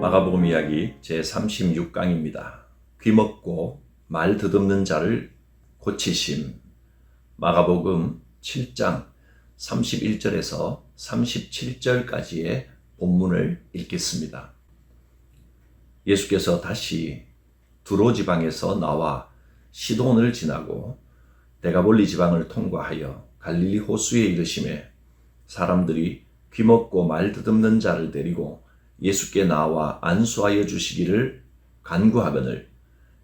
마가복음 이야기 제36강입니다. 귀먹고 말 더듬는 자를 고치심. 마가복음 7장 31절에서 37절까지의 본문을 읽겠습니다. 예수께서 다시 두로 지방에서 나와 시돈을 지나고 데가볼리 지방을 통과하여 갈릴리 호수에 이르시매 사람들이 귀먹고 말 더듬는 자를 데리고 예수께 나와 안수하여 주시기를 간구하거늘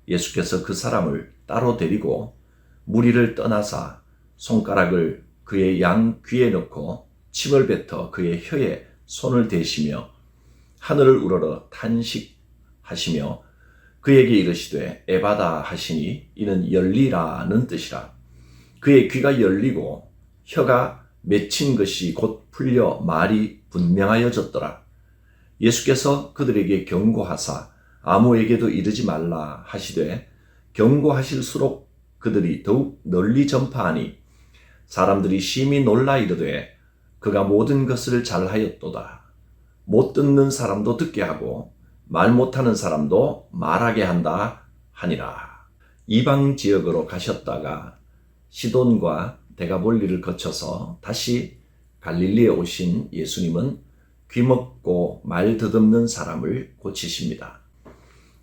예수께서 그 사람을 따로 데리고 무리를 떠나사 손가락을 그의 양 귀에 넣고 침을 뱉어 그의 혀에 손을 대시며 하늘을 우러러 탄식하시며 그에게 이르시되 에바다 하시니 이는 열리라는 뜻이라. 그의 귀가 열리고 혀가 맺힌 것이 곧 풀려 말이 분명하여졌더라. 예수께서 그들에게 경고하사 아무에게도 이르지 말라 하시되 경고하실수록 그들이 더욱 널리 전파하니 사람들이 심히 놀라 이르되 그가 모든 것을 잘하였도다. 못 듣는 사람도 듣게 하고 말 못하는 사람도 말하게 한다 하니라. 이방 지역으로 가셨다가 시돈과 데가볼리를 거쳐서 다시 갈릴리에 오신 예수님은 귀먹고 말 더듬는 사람을 고치십니다.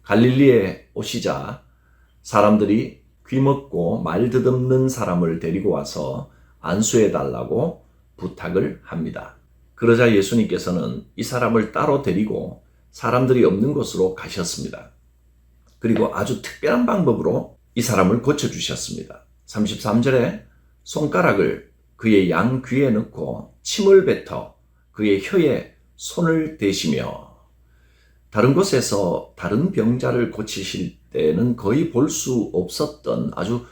갈릴리에 오시자 사람들이 귀먹고 말 더듬는 사람을 데리고 와서 안수해 달라고 부탁을 합니다. 그러자 예수님께서는 이 사람을 따로 데리고 사람들이 없는 곳으로 가셨습니다. 그리고 아주 특별한 방법으로 이 사람을 고쳐주셨습니다. 33절에 손가락을 그의 양 귀에 넣고 침을 뱉어 그의 혀에 손을 대시며, 다른 곳에서 다른 병자를 고치실 때는 거의 볼 수 없었던 아주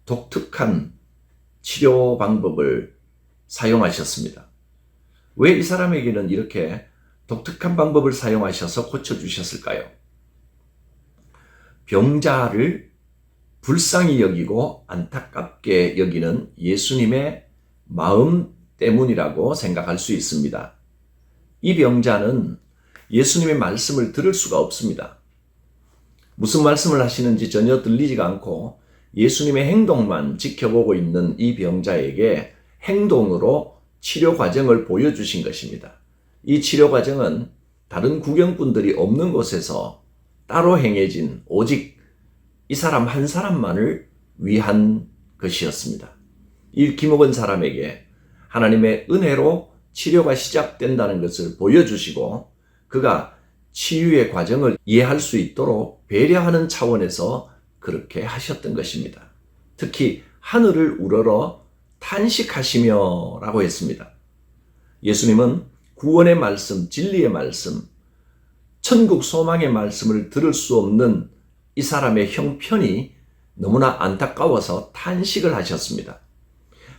독특한 치료 방법을 사용하셨습니다. 왜 이 사람에게는 이렇게 독특한 방법을 사용하셔서 고쳐주셨을까요? 병자를 불쌍히 여기고 안타깝게 여기는 예수님의 마음 때문이라고 생각할 수 있습니다. 이 병자는 예수님의 말씀을 들을 수가 없습니다. 무슨 말씀을 하시는지 전혀 들리지가 않고 예수님의 행동만 지켜보고 있는 이 병자에게 행동으로 치료 과정을 보여주신 것입니다. 이 치료 과정은 다른 구경꾼들이 없는 곳에서 따로 행해진 오직 이 사람 한 사람만을 위한 것이었습니다. 이 귀먹은 사람에게 하나님의 은혜로 치료가 시작된다는 것을 보여주시고 그가 치유의 과정을 이해할 수 있도록 배려하는 차원에서 그렇게 하셨던 것입니다. 특히 하늘을 우러러 탄식하시며 라고 했습니다. 예수님은 구원의 말씀, 진리의 말씀, 천국 소망의 말씀을 들을 수 없는 이 사람의 형편이 너무나 안타까워서 탄식을 하셨습니다.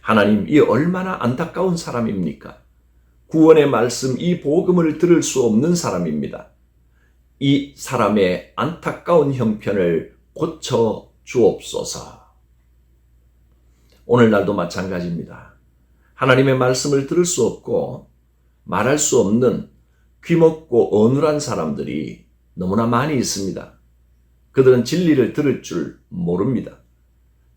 하나님, 이 얼마나 안타까운 사람입니까? 구원의 말씀, 이 복음을 들을 수 없는 사람입니다. 이 사람의 안타까운 형편을 고쳐 주옵소서. 오늘날도 마찬가지입니다. 하나님의 말씀을 들을 수 없고 말할 수 없는 귀먹고 어눌한 사람들이 너무나 많이 있습니다. 그들은 진리를 들을 줄 모릅니다.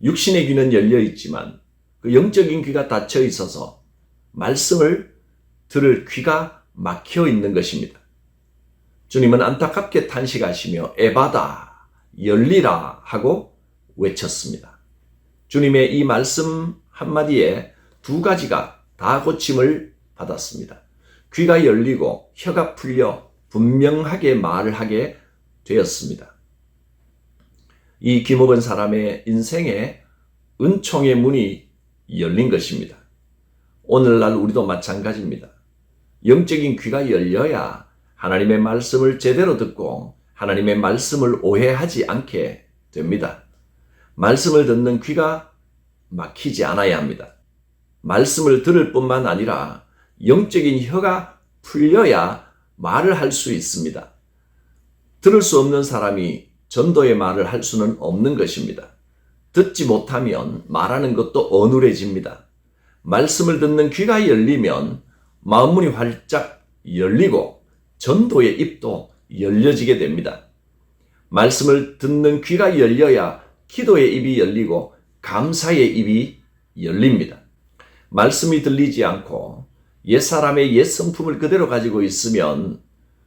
육신의 귀는 열려 있지만 그 영적인 귀가 닫혀 있어서 말씀을 들을 귀가 막혀 있는 것입니다. 주님은 안타깝게 탄식하시며 에바다, 열리라 하고 외쳤습니다. 주님의 이 말씀 한마디에 두 가지가 다 고침을 받았습니다. 귀가 열리고 혀가 풀려 분명하게 말을 하게 되었습니다. 이 귀먹은 사람의 인생에 은총의 문이 열린 것입니다. 오늘날 우리도 마찬가지입니다. 영적인 귀가 열려야 하나님의 말씀을 제대로 듣고 하나님의 말씀을 오해하지 않게 됩니다. 말씀을 듣는 귀가 막히지 않아야 합니다. 말씀을 들을 뿐만 아니라 영적인 혀가 풀려야 말을 할 수 있습니다. 들을 수 없는 사람이 전도의 말을 할 수는 없는 것입니다. 듣지 못하면 말하는 것도 어눌해집니다. 말씀을 듣는 귀가 열리면 마음문이 활짝 열리고 전도의 입도 열려지게 됩니다. 말씀을 듣는 귀가 열려야 기도의 입이 열리고 감사의 입이 열립니다. 말씀이 들리지 않고 옛사람의 옛 성품을 그대로 가지고 있으면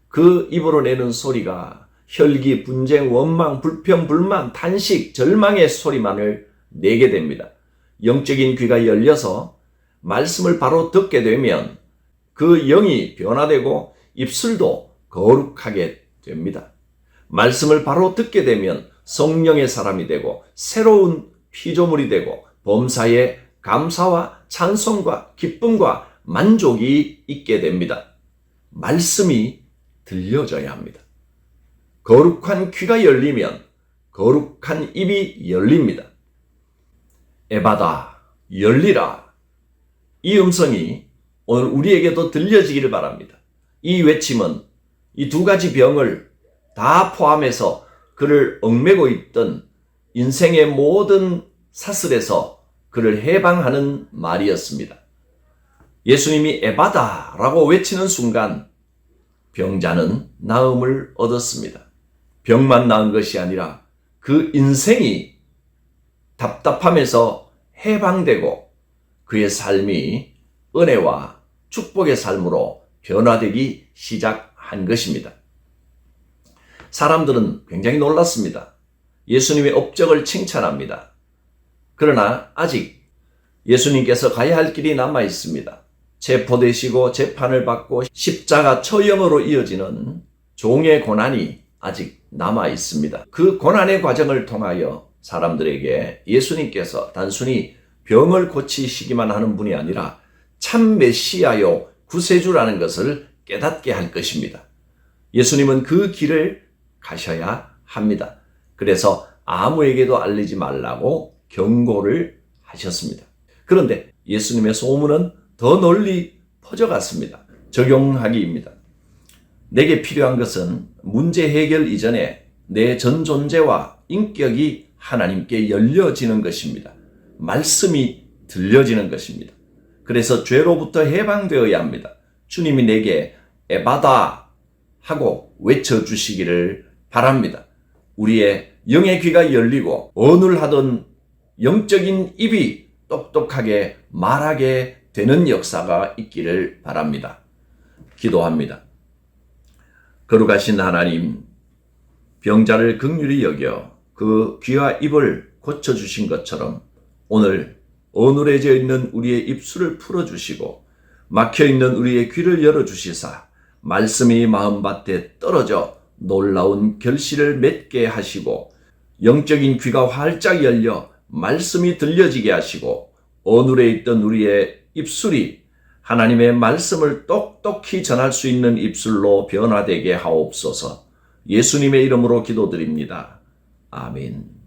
그 입으로 내는 소리가 혈기, 분쟁, 원망, 불평, 불만, 탄식, 절망의 소리만을 내게 됩니다. 영적인 귀가 열려서 말씀을 바로 듣게 되면 그 영이 변화되고 입술도 거룩하게 됩니다. 말씀을 바로 듣게 되면 성령의 사람이 되고 새로운 피조물이 되고 범사에 감사와 찬송과 기쁨과 만족이 있게 됩니다. 말씀이 들려져야 합니다. 거룩한 귀가 열리면 거룩한 입이 열립니다. 에바다, 열리라. 이 음성이 오늘 우리에게도 들려지기를 바랍니다. 이 외침은 이 두 가지 병을 다 포함해서 그를 얽매고 있던 인생의 모든 사슬에서 그를 해방하는 말이었습니다. 예수님이 에바다라고 외치는 순간 병자는 나음을 얻었습니다. 병만 나은 것이 아니라 그 인생이 답답함에서 해방되고 그의 삶이 은혜와 축복의 삶으로 변화되기 시작한 것입니다. 사람들은 굉장히 놀랐습니다. 예수님의 업적을 칭찬합니다. 그러나 아직 예수님께서 가야 할 길이 남아 있습니다. 체포되시고 재판을 받고 십자가 처형으로 이어지는 종의 고난이 아직 남아 있습니다. 그 고난의 과정을 통하여 사람들에게 예수님께서 단순히 병을 고치시기만 하는 분이 아니라 참 메시아요 구세주라는 것을 깨닫게 할 것입니다. 예수님은 그 길을 가셔야 합니다. 그래서 아무에게도 알리지 말라고 경고를 하셨습니다. 그런데 예수님의 소문은 더 널리 퍼져갔습니다. 적용하기입니다. 내게 필요한 것은 문제 해결 이전에 내 전 존재와 인격이 하나님께 열려지는 것입니다. 말씀이 들려지는 것입니다. 그래서 죄로부터 해방되어야 합니다. 주님이 내게 에바다 하고 외쳐주시기를 바랍니다. 우리의 영의 귀가 열리고 언을하던 영적인 입이 똑똑하게 말하게 되는 역사가 있기를 바랍니다. 기도합니다. 거룩하신 하나님, 병자를 긍휼히 여겨 그 귀와 입을 고쳐주신 것처럼 오늘 어눌해져 있는 우리의 입술을 풀어주시고 막혀있는 우리의 귀를 열어주시사 말씀이 마음밭에 떨어져 놀라운 결실을 맺게 하시고 영적인 귀가 활짝 열려 말씀이 들려지게 하시고 어눌해 있던 우리의 입술이 하나님의 말씀을 똑똑히 전할 수 있는 입술로 변화되게 하옵소서. 예수님의 이름으로 기도드립니다. 아멘.